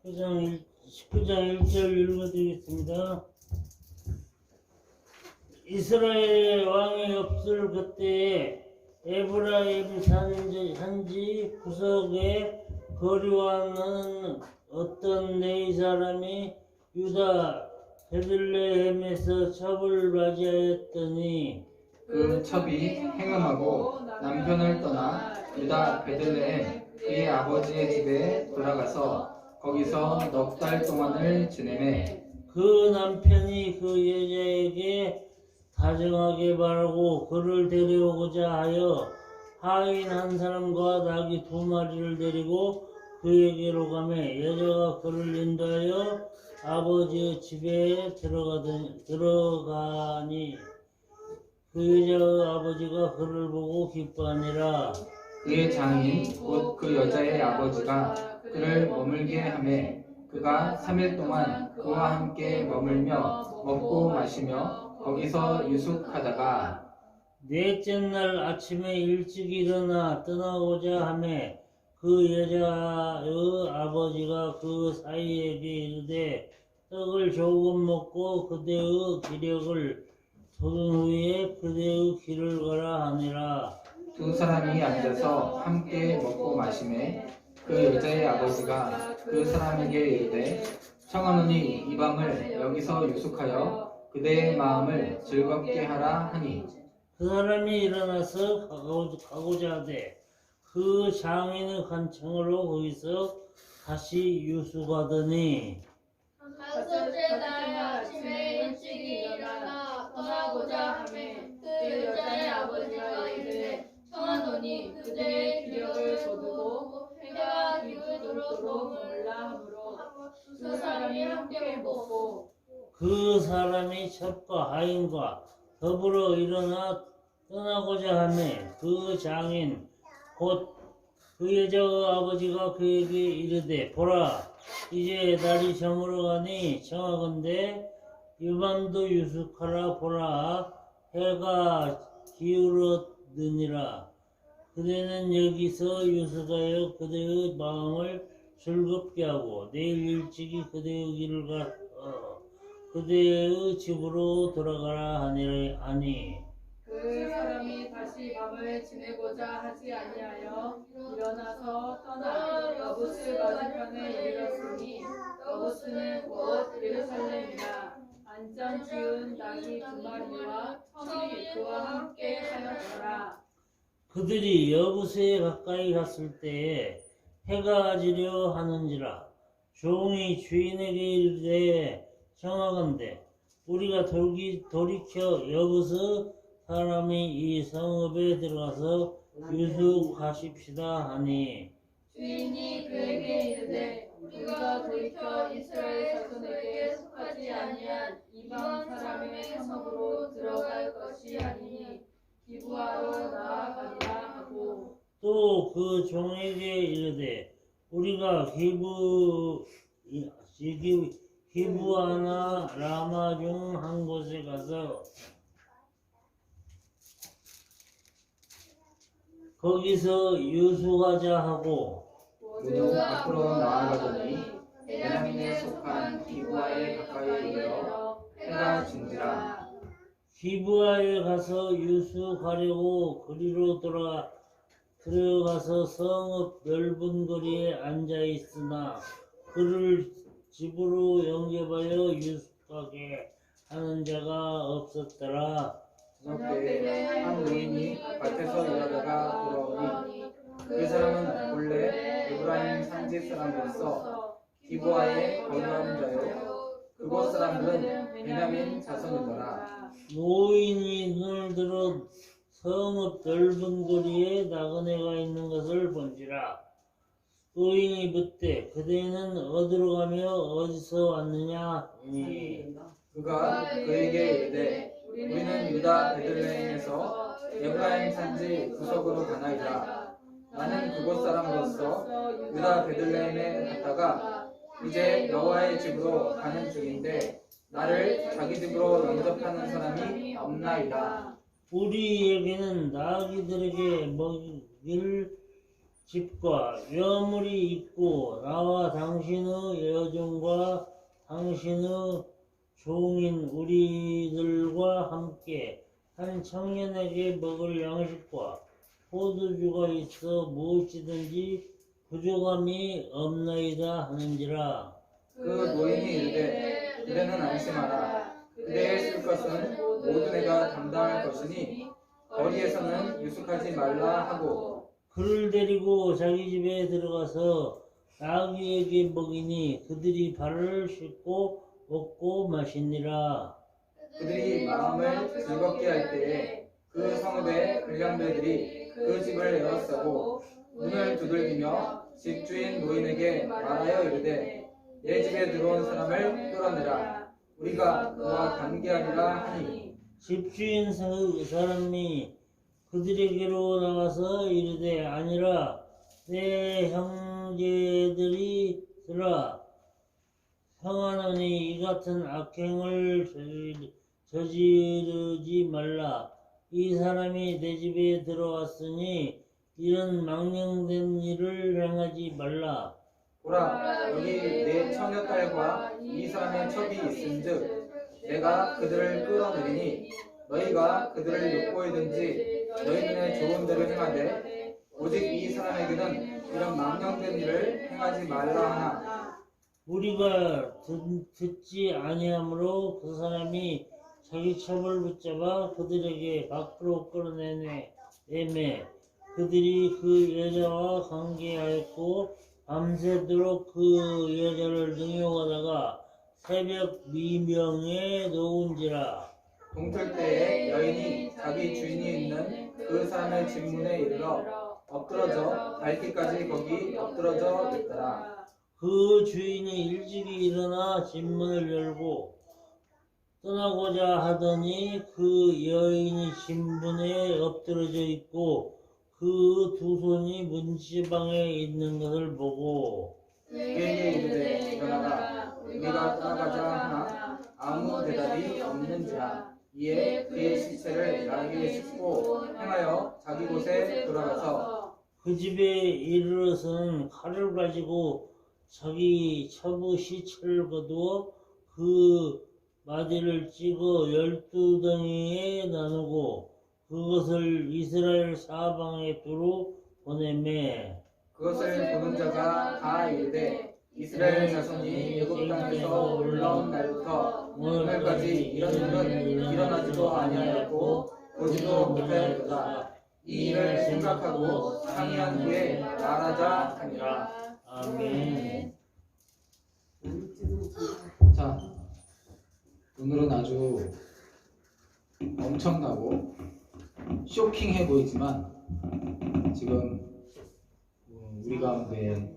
19장 1절 읽어드리겠습니다. 이스라엘 왕이 없을 그때에 에브라임 산지 구석에 거류하는 어떤 네이 사람이 유다 베들레헴에서 첩을 맞이하였더니 그 첩이 행음하고 남편을 떠나 유다 베들레헴 그의 아버지의 집에 돌아가서 거기서 넉 달 동안을 지내매 그 남편이 그 여자에게 다정하게 말하고 그를 데려오고자 하여 하인 한 사람과 나귀 2마리를 데리고 그에게로 가매 여자가 그를 인도하여 아버지의 집에 들어가니 그 여자의 아버지가 그를 보고 기뻐하니라. 그의 장인 곧 그 여자의 아버지가 그를 머물게 하매 그가 3일 동안 그와 함께 머물며 먹고 마시며 거기서 유숙하다가 넷째 날 아침에 일찍 일어나 떠나고자 하매 그 여자의 아버지가 그 사이에게 이르되 떡을 조금 먹고 그대의 기력을 돋은 후에 그대의 길을 가라 하니라. 두 사람이 앉아서 함께 먹고 마시매 그 여자의 아버지가 그 사람에게 이르되 청하노니 이 밤을 여기서 유숙하여 그대의 마음을 즐겁게 하라 하니 그 사람이 일어나서 가고자 하되 그 장인의 간청으로 거기서 다시 유숙하더니 다섯째 날 아침에 일찍 일어나 떠나고자 하매 그 여자의 아버지가 이르되 청하노니 그대의 기력을 돋우고 해가 기울도록 머물라 하므로 두 사람이 함께 먹고 그 사람이 첩과 하인과 더불어 일어나 떠나고자 하매 그 장인 곧 그 여자의 아버지가 그에게 이르되 보라 이제 날이 저물어가니 청하건대 이 밤도 유숙하라. 보라 해가 기울었느니라. 그대는 여기서 유숙하여 그대의 마음을 즐겁게 하고 내일 일찍이 그대의 길을 가서 그대의 집으로 돌아가라 하니 그 사람이 다시 밤을 지내고자 하지 아니하여 일어나서 떠나 여부스 맞은편에 이르렀으니 여부스는 곧 예루살렘이라. 안전 지은 나귀 2마리와 첨이 그와 함께 하였더라. 그들이 여부스에 가까이 갔을 때에 해가 지려 하는지라. 종이 주인에게 이르되 청하건대 우리가 돌이켜 여부스 사람이 이 성읍에 들어가서 유숙하십시다 하니 주인이 그에게 이르되 우리가 돌이켜 이스라엘 자손에게 속하지 아니한 이방 사람의 성읍으로 들어갈 것이 아니니 기부하러 나아가리라 하고 또 그 종에게 이르되 우리가 기부하나 라마 중 한 곳에 가서 거기서 유숙하자 하고 모두 앞으로 나아가더니 베냐민에 속한 기부아에 가까이 이르러 해가 진지라. 기부하에 가서 유숙하려고 그리로 들어가서 성읍 넓은 거리에 앉아 있으나 그를 집으로 영접하여 유숙하게 하는 자가 없었더라. 저녁때 한 노인이 밭에서 일하다가 돌아오니 그 사람은 본래 에브라임 산지 사람으로서 기부아에 거주하는 자요 그곳 사람들은 베냐민 자손이더라. 노인이 눈을 들어 성읍 넓은 거리에 나그네가 있는 것을 본지라. 노인이 묻되 그대는 어디로 가며 어디서 왔느냐 하니 그가 그에게 이르되 우리는 유다 베들레헴에서 에브라임 산지 구석으로 가나이다. 나는 그곳 사람으로서 유다 베들레헴에 갔다가 이제 여호와의 집으로 가는 중인데 나를 자기 집으로 영접하는 사람이 없나이다. 우리에게는 나귀들에게 먹일 집과 여물이 있고 나와 당신의 여종과 당신의 종인 우리들과 함께 한 청년에게 먹을 양식과 포도주가 있어 무엇이든지 부족함이 없나이다 하는지라. 그 노인이 이르되 그대는 안심하라. 그대의 쓸 것은 모든 애가 담당할 것이니 거리에서는 유숙하지 말라 하고 그를 데리고 자기 집에 들어가서 나귀에게 먹이니 그들이 발을 씻고 먹고 마시니라. 그들이 마음을 즐겁게 할 때에 그 성읍의 불량배들이 그 집을 에워싸고 문을 두들기며 집주인 노인에게 말하여 이르되 내 집에 들어온 사람을 끌어내라. 우리가 그와 관계하리라 하니 집주인 사람이 그들에게로 나와서 이르되 아니라 내 형제들이 들어 평안하니 이 같은 악행을 저지르지 말라. 이 사람이 내 집에 들어왔으니 이런 망령된 일을 행하지 말라. 보라 여기 내 처녀딸과 이 사람의 첩이 있은즉 내가 그들을 끌어내리니 너희가 그들을 욕보이든지 너희 눈에 좋은 대로 행하되 오직 이 사람에게는 이런 망령된 일을 행하지 말라 하나 우리가 듣지 아니하므로 그 사람이 자기 첩을 붙잡아 그들에게 밖으로 끌어내매 그들이 그 여자와 관계하였고 밤새도록 그 여자를 능욕하다가 새벽 미명에 놓은지라. 동틀 때에 여인이 자기 주인이 있는 그 사람의 집 문에 이르러 엎드러져 닳기까지 거기 엎드러져 있더라. 그 주인이 일찍이 일어나 집문을 열고 떠나고자 하더니 그 여인이 집문에 엎드러져 있고 그 두 손이 문지방에 있는 것을 보고 그에게 이르되 일어나라 우리가 떠나가자 하나 아무 대답이 없는지라. 이에 그의 시체를 나귀에 싣고 행하여 자기 곳에 돌아가서 그 집에 이르러서는 칼을 가지고 자기 처부 시체를 거두어 그 마디를 찍어 12덩이에 나누고 그것을 이스라엘 사방에 두루 보내매 그것을 보는 자가 다 이르되 이스라엘 자손이 애굽 땅에서 올라온 날부터 오늘까지 이런 일은 일어나지도 아니하였고 보지도 못하였도다. 이 일을 생각하고 상의한 후에 말하자 하니라. 아멘. 자, 오늘은 아주 엄청나고 쇼킹해 보이지만 지금 우리 가운데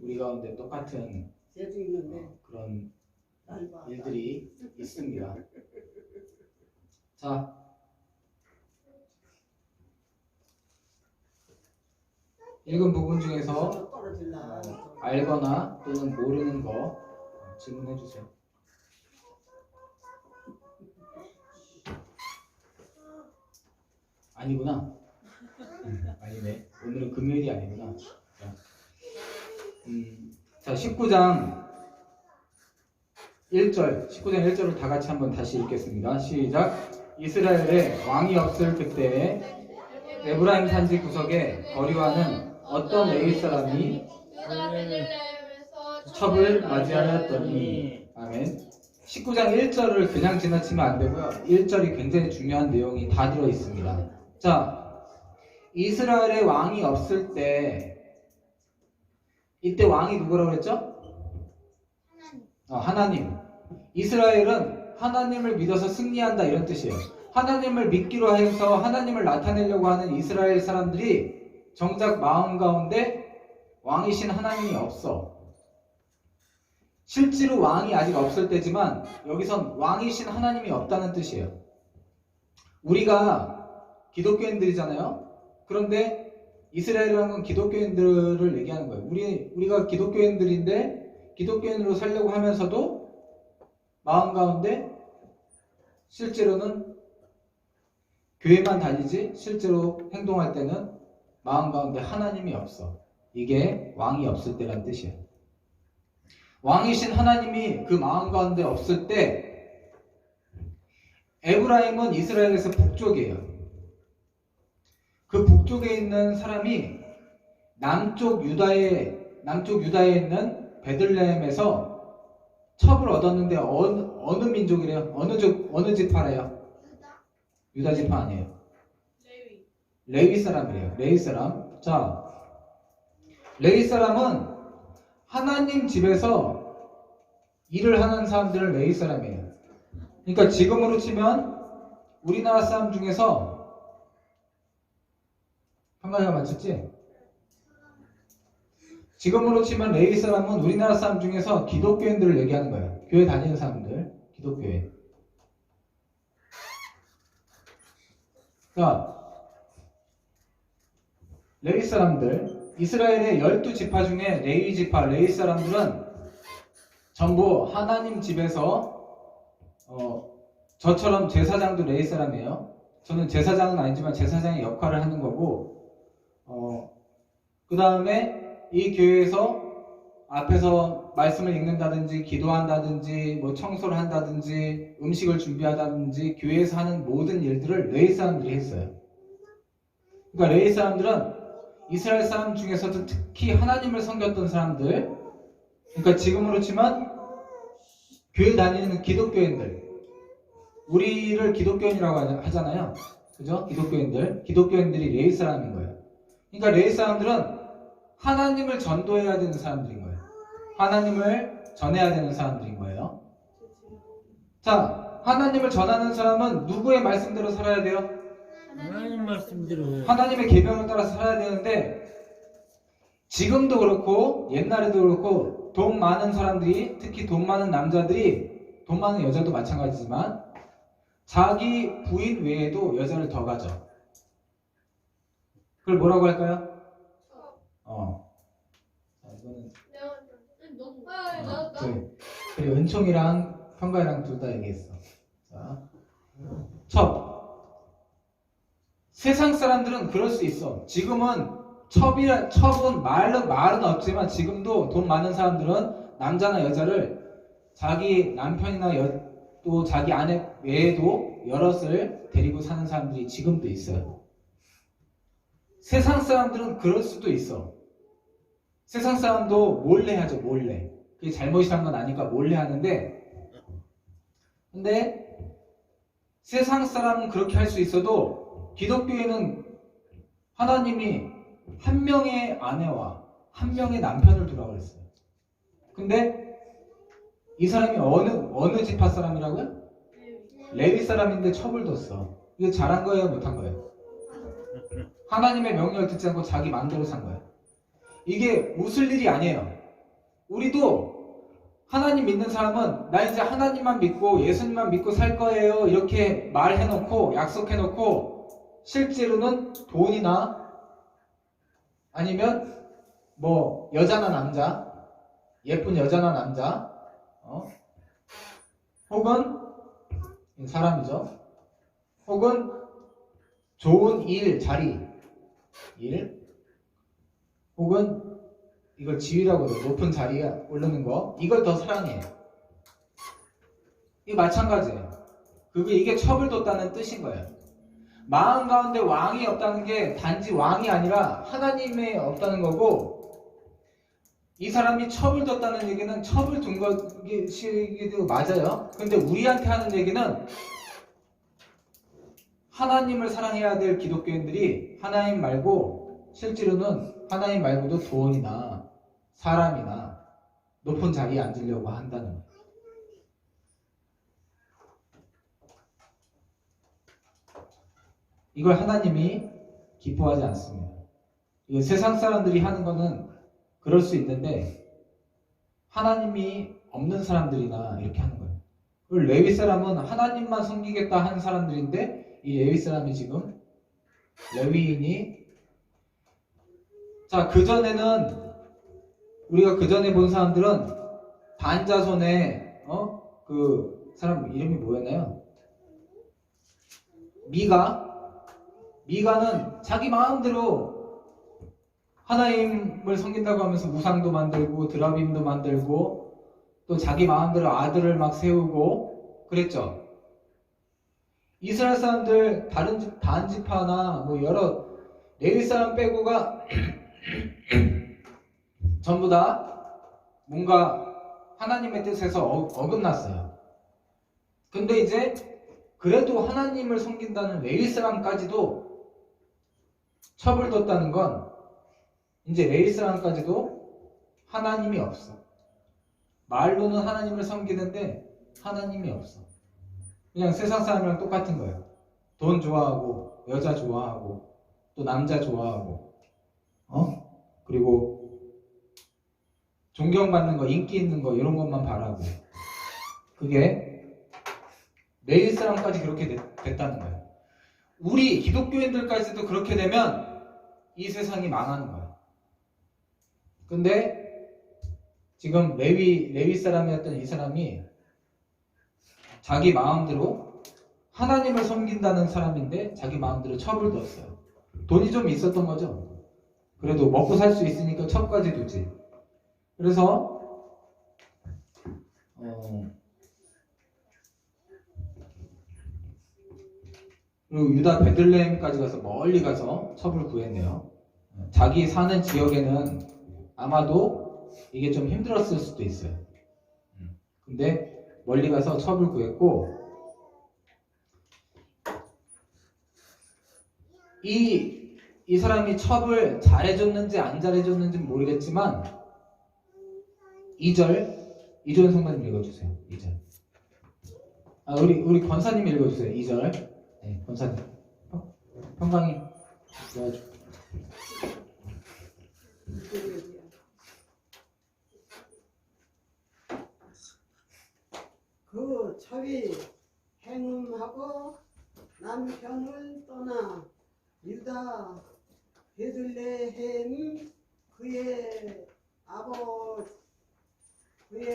우리 가운데 똑같은 그런 일들이 있습니다. 자, 읽은 부분 중에서 알거나 또는 모르는 거 질문해 주세요. 아니구나. 아니네. 오늘은 금요일이 아니구나. 자, 19장 1절을 다 같이 한번 다시 읽겠습니다. 시작. 이스라엘에 왕이 없을 그때에 에브라임 산지 구석에 거류하는 어떤 레위 사람이 첩을 맞이하였더니 아멘. 19장 1절을 그냥 지나치면 안 되고요. 1절이 굉장히 중요한 내용이 다 들어 있습니다. 자, 이스라엘에 왕이 없을 때 이때 왕이 누구라고 그랬죠? 하나님. 이스라엘은 하나님을 믿어서 승리한다 이런 뜻이에요. 하나님을 믿기로 해서 하나님을 나타내려고 하는 이스라엘 사람들이 정작 마음 가운데 왕이신 하나님이 없어. 실제로 왕이 아직 없을 때지만 여기선 왕이신 하나님이 없다는 뜻이에요. 우리가 기독교인들이잖아요. 그런데 이스라엘이라는 건 기독교인들을 얘기하는 거예요. 우리가 기독교인들인데 기독교인으로 살려고 하면서도 마음 가운데 실제로는 교회만 다니지 실제로 행동할 때는 마음 가운데 하나님이 없어. 이게 왕이 없을 때란 뜻이에요. 왕이신 하나님이 그 마음 가운데 없을 때 에브라임은 이스라엘에서 북쪽이에요. 그 북쪽에 있는 사람이 남쪽 유다에 있는 베들레헴에서 첩을 얻었는데 어느 민족이래요? 어느 지파래요? 유다 지파 아니에요. 레위 사람이래요. 레위 사람. 자, 레위 사람은 하나님 집에서 일을 하는 사람들은 레위 사람이에요. 그러니까 지금으로 치면 우리나라 사람 중에서 한가위가 맞췄지? 지금으로 치면 레위 사람은 우리나라 사람 중에서 기독교인들을 얘기하는 거예요. 교회 다니는 사람들, 기독교인. 자, 레위 사람들, 이스라엘의 12지파 중에 레위 지파, 레위 사람들은 전부 하나님 집에서 저처럼 제사장도 레위 사람이에요. 저는 제사장은 아니지만 제사장의 역할을 하는 거고, 그 다음에 이 교회에서 앞에서 말씀을 읽는다든지 기도한다든지 뭐 청소를 한다든지 음식을 준비하다든지 교회에서 하는 모든 일들을 레위 사람들이 했어요. 그러니까 레위 사람들은 이스라엘 사람 중에서도 특히 하나님을 섬겼던 사람들, 그러니까 지금으로 치면 교회 다니는 기독교인들, 우리를 기독교인이라고 하잖아요. 그죠? 기독교인들이 레위 사람인 거예요. 그러니까 레위 사람들은 하나님을 전도해야 되는 사람들인 거예요. 하나님을 전해야 되는 사람들인 거예요. 자, 하나님을 전하는 사람은 누구의 말씀대로 살아야 돼요? 하나님 말씀대로 하나님의 계명을 따라 살아야 되는데, 지금도 그렇고 옛날에도 그렇고 돈 많은 사람들이, 특히 돈 많은 남자들이, 돈 많은 여자도 마찬가지지만 자기 부인 외에도 여자를 더 가져. 그걸 뭐라고 할까요? 자, 이거는 그래, 은총이랑 평가이랑 둘 다 얘기했어. 자, 첩. 세상 사람들은 그럴 수 있어. 지금은 첩은 말은 없지만 지금도 돈 많은 사람들은 남자나 여자를 자기 남편이나 또 자기 아내 외에도 여럿을 데리고 사는 사람들이 지금도 있어요. 세상 사람들은 그럴 수도 있어. 세상 사람도 몰래 하죠, 몰래. 그게 잘못이란 건 아니까 몰래 하는데, 근데 세상 사람은 그렇게 할 수 있어도 기독교에는 하나님이 한 명의 아내와 한 명의 남편을 두라고 했어요. 근데 이 사람이 어느 지파 사람이라고요? 레위 사람인데 첩을 뒀어. 이거 잘한 거예요, 못한 거예요? 하나님의 명령을 듣지 않고 자기 마음대로 산 거예요. 이게 웃을 일이 아니에요. 우리도 하나님 믿는 사람은 나 이제 하나님만 믿고 예수님만 믿고 살 거예요 이렇게 말해놓고 약속해놓고 실제로는 돈이나 아니면 뭐 여자나 남자, 예쁜 여자나 남자, 혹은 사람이죠. 혹은 좋은 자리, 혹은 이걸 지위라고 해요. 높은 자리에 오르는 거, 이걸 더 사랑해요. 이게 마찬가지예요. 이게 첩을 뒀다는 뜻인 거예요. 마음 가운데 왕이 없다는 게 단지 왕이 아니라 하나님이 없다는 거고, 이 사람이 첩을 뒀다는 얘기는 첩을 둔 것이기도 맞아요. 근데 우리한테 하는 얘기는 하나님을 사랑해야 될 기독교인들이 하나님 말고 실제로는 하나님 말고도 돈이나 사람이나 높은 자리에 앉으려고 한다는 거예요. 이걸 하나님이 기뻐하지 않습니다. 이거 세상 사람들이 하는 거는 그럴 수 있는데 하나님이 없는 사람들이나 이렇게 하는 거예요. 그리고 레위 사람은 하나님만 섬기겠다 하는 사람들인데 이 레위 사람이 지금 레위인이 자, 그전에는 우리가 그전에 본 사람들은 단자손에 그 사람 이름이 뭐였나요? 미가는 자기 마음대로 하나님을 섬긴다고 하면서 우상도 만들고 드라빔도 만들고 또 자기 마음대로 아들을 막 세우고 그랬죠. 이스라엘 사람들 다른 반지파나 뭐 여러 레위 사람 빼고가 전부 다 뭔가 하나님의 뜻에서 어긋났어요. 근데 이제 그래도 하나님을 섬긴다는 레위 사람까지도 처벌뒀다는 건 이제 레위 사람까지도 하나님이 없어. 말로는 하나님을 섬기는데 하나님이 없어. 그냥 세상 사람이랑 똑같은 거예요. 돈 좋아하고 여자 좋아하고 또 남자 좋아하고 그리고 존경받는 거, 인기 있는 거 이런 것만 바라고 그게 레위 사람까지 그렇게 됐다는 거예요. 우리 기독교인들까지도 그렇게 되면 이 세상이 망하는 거예요. 근데 지금 레위 사람이었던 이 사람이 자기 마음대로 하나님을 섬긴다는 사람인데 자기 마음대로 첩을 뒀어요. 돈이 좀 있었던 거죠. 그래도 먹고 살 수 있으니까 첩까지 두지. 그래서 그리고 유다 베들레헴까지 가서 멀리 가서 첩을 구했네요. 자기 사는 지역에는 아마도 이게 좀 힘들었을 수도 있어요. 근데 멀리 가서 첩을 구했고 이 사람이 첩을 잘해줬는지 안 잘해줬는지 모르겠지만 2절 성도님 읽어주세요. 2절. 우리 권사님 읽어주세요. 2절. 네, 권사님. 평강이 도와줘. 그 첩이 행음하고 남편을 떠나 유다 베들레헴 그의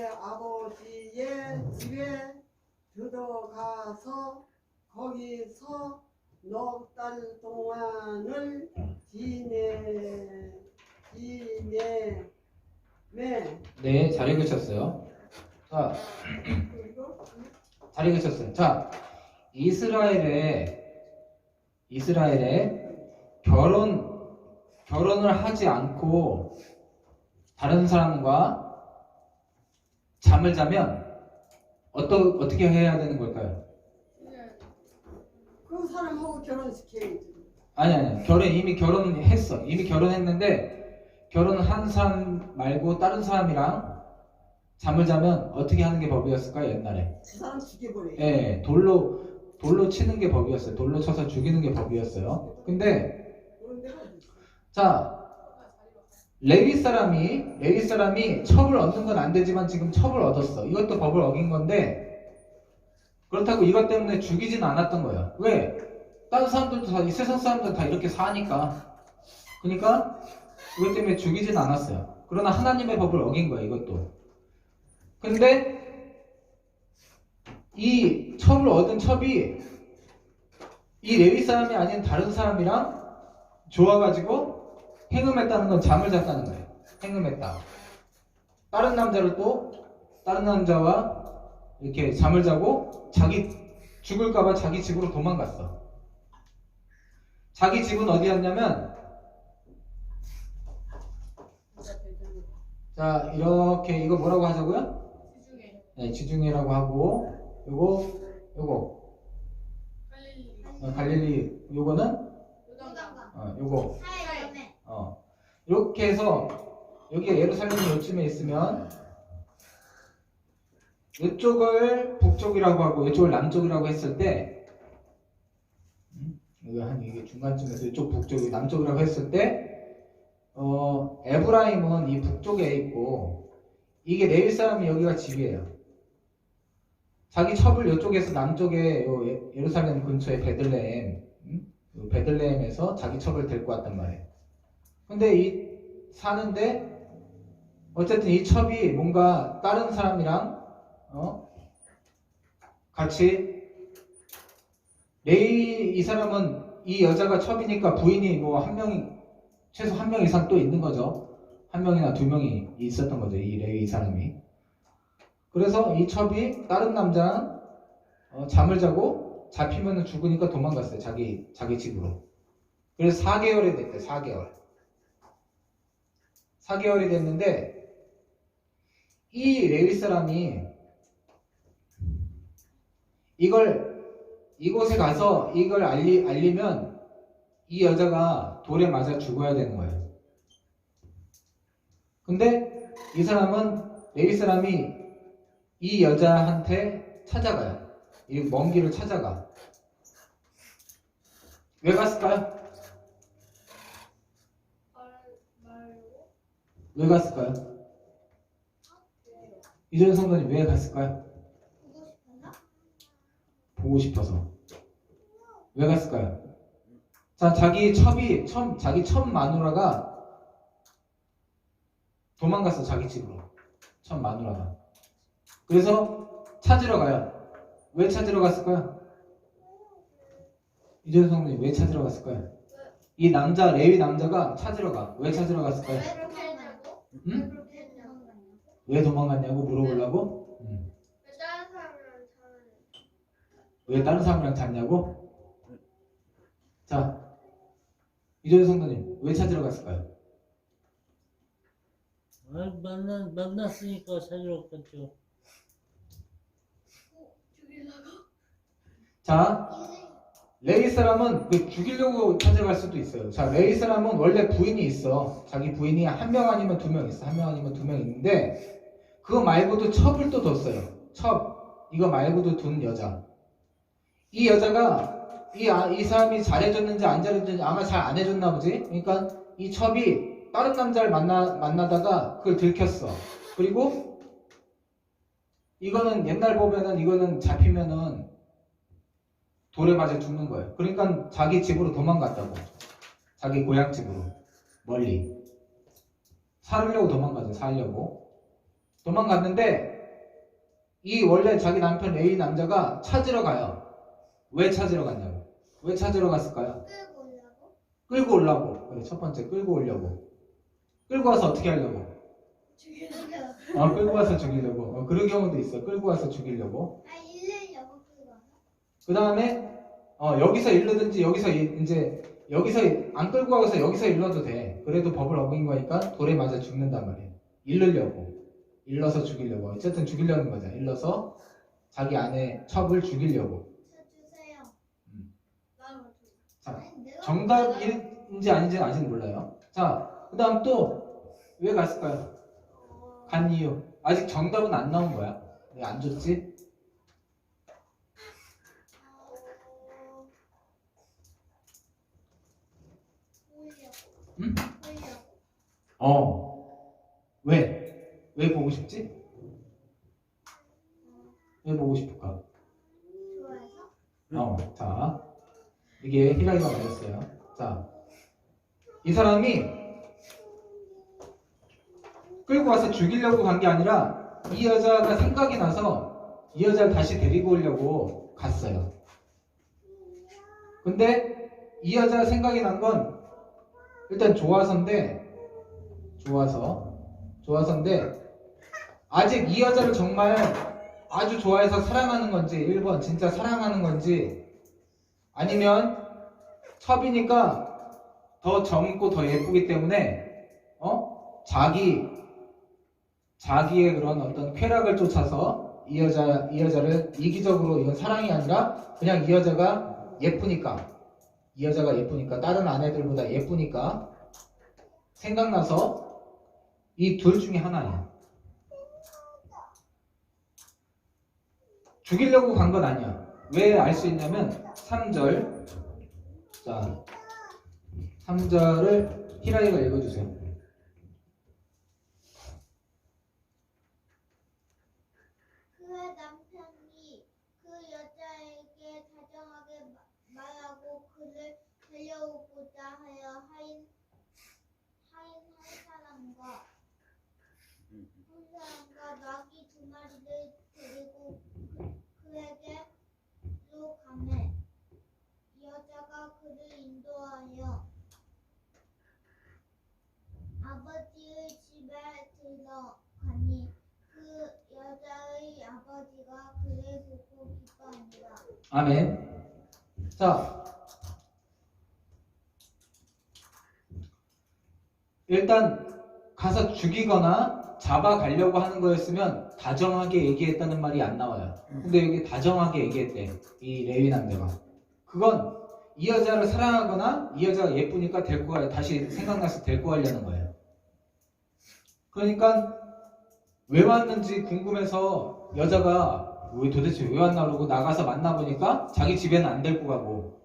아버지의 집에 들어가서 거기서 넉 달 동안을 지내매. 네, 잘 읽으셨어요. 자, 잘 읽으셨어요. 자, 이스라엘에 결혼을 하지 않고 다른 사람과 잠을 자면 어떻게 해야 되는 걸까요? 그 사람하고 결혼시켜야지. 아니. 이미 결혼했어. 이미 결혼했는데 결혼한 사람 말고 다른 사람이랑 잠을 자면 어떻게 하는 게 법이었을까요? 옛날에. 그 사람 죽여버려. 예, 돌로 치는 게 법이었어요. 돌로 쳐서 죽이는 게 법이었어요. 근데 자, 레위 사람이 첩을 얻는 건 안 되지만 지금 첩을 얻었어. 이것도 법을 어긴 건데 그렇다고 이것 때문에 죽이진 않았던 거예요. 왜? 다른 사람들도 다, 이 세상 사람들 다 이렇게 사니까. 그러니까 이것 때문에 죽이진 않았어요. 그러나 하나님의 법을 어긴 거예요. 이것도. 근데 이 첩을 얻은 첩이 이 레위 사람이 아닌 다른 사람이랑 좋아가지고 행음했다는 건 잠을 잤다는 거예요. 행음했다. 다른 남자와 이렇게 잠을 자고 자기 죽을까봐 자기 집으로 도망갔어. 자기 집은 어디였냐면 자 이렇게 이거 뭐라고 하자고요? 네, 지중해라고 하고 요거 갈릴리 요거는 요거 이렇게 해서 여기가 예루살렘이 요쯤에 있으면 이쪽을 북쪽이라고 하고 이쪽을 남쪽이라고 했을 때 이게 중간쯤에서 이쪽 북쪽이 남쪽이라고 했을 때 에브라임은 이 북쪽에 있고 이게 레위 사람이 여기가 집이에요. 자기 첩을 이쪽에서 남쪽에 예루살렘 근처에 베들레헴에서 자기 첩을 데리고 왔단 말이에요. 근데 사는데 어쨌든 이 첩이 뭔가 다른 사람이랑 같이 이 사람은 이 여자가 첩이니까 부인이 뭐 한 명이 최소 한 명 이상 또 있는 거죠. 한 명이나 두 명이 있었던 거죠. 이 레위 사람이. 그래서 이 첩이 다른 남자랑 잠을 자고 잡히면 죽으니까 도망갔어요. 자기 집으로. 그래서 4개월이 됐대. 4개월. 4개월이 됐는데 이 레위 사람이 이곳에 가서 이걸 알리면 이 여자가 돌에 맞아 죽어야 되는 거예요. 근데 이 사람은 레위 사람이 이 여자한테 찾아가요. 이 먼 길을 찾아가. 왜 갔을까요? 왜 갔을까요? 이전 성도님 왜 갔을까요? 보고 싶어서. 왜 갔을까요? 자, 자기 첫 마누라가 도망갔어, 자기 집으로. 첫 마누라가. 그래서 찾으러 가요. 왜 찾으러 갔을까요? 이전 성도님 왜 찾으러 갔을까요? 이 남자, 레위 남자가 찾으러 가. 왜 찾으러 갔을까요? 응? 왜 도망갔냐고 물어보려고? 왜 다른 사람이랑 잤냐고? 자, 이전 성도님 왜 찾으러 갔을까요? 만났으니까 찾으러 갔죠. 자, 레위 사람은 죽이려고 찾아갈 수도 있어요. 자, 레위 사람은 원래 부인이 있어. 자기 부인이 한 명 아니면 두 명 있어. 한 명 아니면 두 명 있는데 그거 말고도 첩을 또 뒀어요. 첩. 이거 말고도 둔 여자. 이 여자가 이 사람이 잘해줬는지 안 잘해줬는지 아마 잘 안 해줬나 보지. 그러니까 이 첩이 다른 남자를 만나다가 그걸 들켰어. 그리고 이거는 옛날 보면은 이거는 잡히면은 돌에 맞아 죽는 거예요. 그러니까 자기 집으로 도망갔다고. 자기 고향 집으로. 멀리. 살려고 도망가죠. 살려고. 도망갔는데 이 원래 자기 남편 레위 남자가 찾으러 가요. 왜 찾으러 갔냐고. 왜 찾으러 갔을까요? 끌고 오려고. 그래, 첫 번째 끌고 오려고. 끌고 와서 어떻게 하려고? 끌고 와서 죽이려고. 그런 경우도 있어. 끌고 와서 죽이려고. 그 다음에 여기서 일르든지 여기서 안 끌고 가서 여기서 일러도 돼. 그래도 법을 어긴 거니까 돌에 맞아 죽는단 말이에요. 일러서 죽이려고. 어쨌든 죽이려는 거죠. 일러서 자기 아내 첩을 죽이려고. 자, 정답인지 아닌지는 아직 몰라요. 자, 그 다음 또 왜 갔을까요? 간 이유. 아직 정답은 안 나온 거야. 왜 안 줬지? 응? 왜? 왜 보고 싶지? 왜 보고 싶을까? 자, 이게 히라리가 맞았어요. 자, 이 사람이 끌고 와서 죽이려고 간 게 아니라 이 여자가 생각이 나서 이 여자를 다시 데리고 오려고 갔어요. 근데 이 여자가 생각이 난 건 일단 좋아서인데 아직 이 여자를 정말 아주 좋아해서 사랑하는 건지 1번 진짜 사랑하는 건지 아니면 첩이니까 더 젊고 더 예쁘기 때문에 자기의 그런 어떤 쾌락을 쫓아서 이 여자를 이기적으로 이건 사랑이 아니라 그냥 이 여자가 예쁘니까 다른 아내들보다 예쁘니까 생각나서 이 둘 중에 하나예요. 죽이려고 간 건 아니야. 왜 알 수 있냐면 3절. 자, 3절을 히라리가 읽어주세요. 그의 남편이 그 여자에게 다정하게 말하고 그를 데려오고자 하여 하인 한 사람과 나귀 2마리를 데리고 그에게로 가매 여자가 그를 인도하여 아멘. 자, 일단 가서 죽이거나 잡아가려고 하는 거였으면 다정하게 얘기했다는 말이 안 나와요. 근데 여기 다정하게 얘기했대, 이 레위 남자가. 그건 이 여자를 사랑하거나 이 여자가 예쁘니까 데리고 가요. 다시 생각나서 데리고 가려는 거예요. 그러니까 왜 왔는지 궁금해서 여자가 도대체 왜 왔나 그러고 나가서 만나보니까 자기 집에는 안 데리고 가고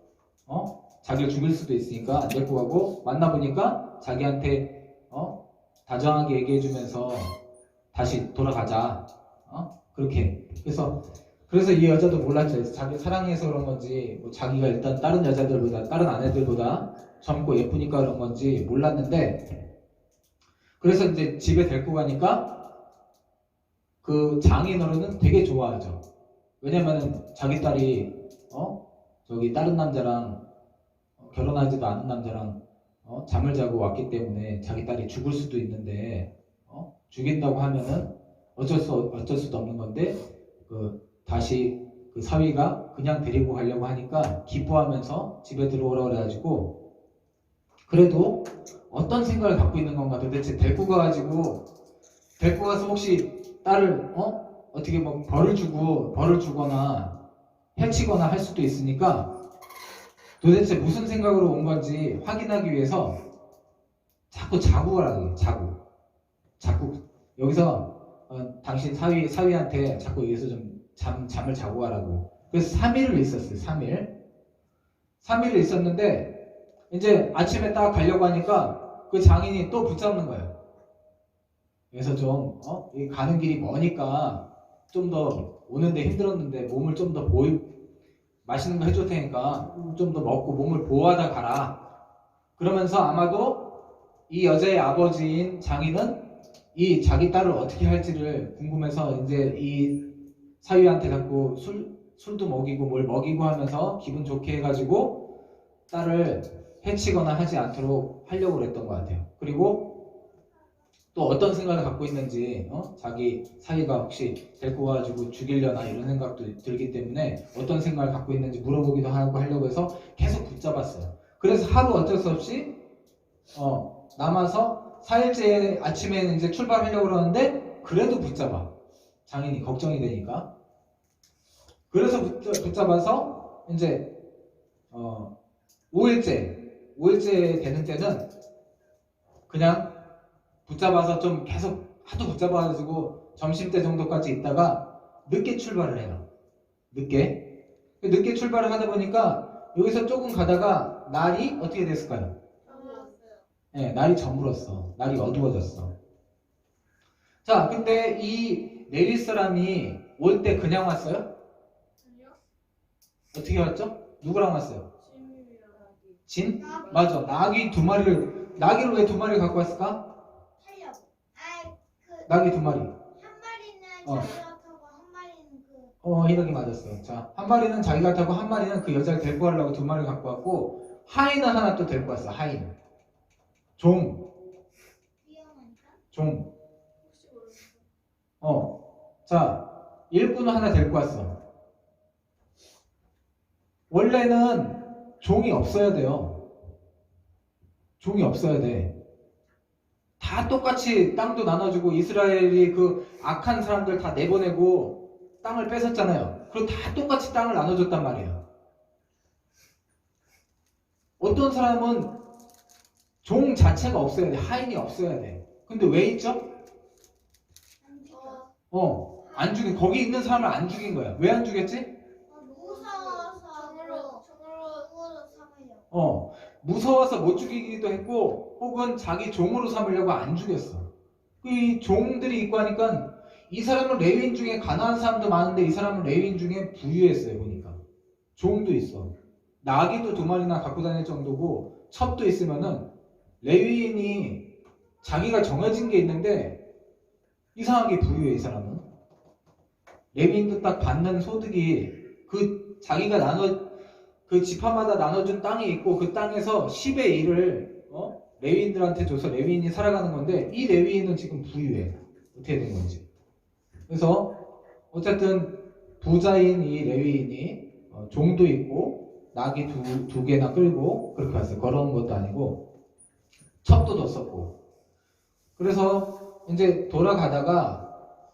자기를 죽일 수도 있으니까 안 데리고 가고, 만나보니까 자기한테 다정하게 얘기해주면서 다시 돌아가자, 그렇게. 그래서 이 여자도 몰랐죠. 자기 사랑해서 그런 건지, 뭐 자기가 일단 다른 여자들보다, 다른 아내들보다 젊고 예쁘니까 그런 건지 몰랐는데, 그래서 이제 집에 데리고 가니까 그 장인어른은 되게 좋아하죠. 왜냐면은 자기 딸이 저기 다른 남자랑 결혼하지도 않은 남자랑 잠을 자고 왔기 때문에 자기 딸이 죽을 수도 있는데 죽인다고 하면은 어쩔 수도 없는 건데, 다시 그 사위가 그냥 데리고 가려고 하니까 기뻐하면서 집에 들어오라 그래가지고, 그래도 어떤 생각을 갖고 있는 건가, 도대체 데리고 가서 혹시 딸을 어떻게 뭐 벌을 주거나 해치거나 할 수도 있으니까 도대체 무슨 생각으로 온 건지 확인하기 위해서 자꾸 자고 가라고 해요. 자꾸 여기서 당신 사위한테 자꾸 여기서 좀 잠을 자고 가라고. 그래서 3일을 있었어요. 3일을 있었는데 이제 아침에 딱 가려고 하니까 그 장인이 또 붙잡는 거예요. 그래서 좀 가는 길이 머니까 좀 더 오는데 힘들었는데 몸을 좀 더 맛있는 거 해줄 테니까 좀 더 먹고 몸을 보호하다 가라. 그러면서 아마도 이 여자의 아버지인 장인은 이 자기 딸을 어떻게 할지를 궁금해서 이제 이 사위한테 자꾸 술도 먹이고 뭘 먹이고 하면서 기분 좋게 해가지고 딸을 해치거나 하지 않도록 하려고 그랬던 것 같아요. 그리고 또 어떤 생각을 갖고 있는지, 자기 사위가 혹시 데리고 가지고 죽이려나 이런 생각도 들기 때문에 어떤 생각을 갖고 있는지 물어보기도 하고 하려고 해서 계속 붙잡았어요. 그래서 하루 어쩔 수 없이 남아서 4일째 아침에는 이제 출발하려고 그러는데 그래도 붙잡아. 장인이 걱정이 되니까. 그래서 붙잡아서 이제 5일째 되는 때는 그냥 붙잡아서 좀 계속 하도 붙잡아가지고 점심때 정도까지 있다가 늦게 출발을 해요. 늦게 출발을 하다 보니까 여기서 조금 가다가 날이 어떻게 됐을까요? 네, 날이 저물었어. 날이 어두워졌어. 자, 근데 이 레위 사람이 올 때 그냥 왔어요? 어떻게 왔죠? 누구랑 왔어요? 진? 맞아. 나귀를 왜 2마리를 갖고 왔을까? 나귀 2마리. 한 마리는 자기가 타고 한 마리는 희덕이 맞았어. 자, 한 마리는 자기가 타고 한 마리는 그 여자를 데리고 가려고 2마리를 갖고 왔고, 하인은 하나 또 데리고 왔어. 하인. 종. 자, 일꾼을 하나 데리고 왔어. 원래는 종이 없어야 돼요. 종이 없어야 돼. 다 똑같이 땅도 나눠주고 이스라엘이 그 악한 사람들 다 내보내고 땅을 뺏었잖아요. 그리고 다 똑같이 땅을 나눠줬단 말이에요. 어떤 사람은 종 자체가 없어야 돼. 하인이 없어야 돼. 근데 왜 있죠? 안 죽인, 거기 있는 사람을 안 죽인 거야. 왜 안 죽였지? 무서워서 못 죽이기도 했고, 혹은 자기 종으로 삼으려고 안 죽였어. 이 종들이 있고 하니까 이 사람은 레위인 중에 가난한 사람도 많은데 이 사람은 레위인 중에 부유했어요. 보니까 종도 있어. 나귀도 2마리나 갖고 다닐 정도고 첩도 있으면은 레위인이 자기가 정해진 게 있는데 이상하게 부유해. 이 사람은 레위인도 딱 받는 소득이 그 자기가 그 지파마다 나눠준 땅이 있고 그 땅에서 10의 1을 레위인들한테 줘서 레위인이 살아가는 건데, 이 레위인은 지금 부유해. 어떻게 된 건지. 그래서 어쨌든 부자인 이 레위인이 종도 있고 낙이 두 개나 끌고 그렇게 왔어요. 걸어온 것도 아니고 첩도 뒀었고. 그래서 이제 돌아가다가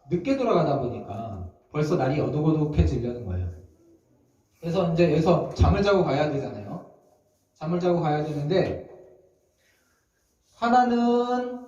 늦게 돌아가다 보니까 벌써 날이 어둑어둑해지려는 거예요. 그래서 이제 여기서 잠을 자고 가야 되잖아요. 잠을 자고 가야 되는데 하나는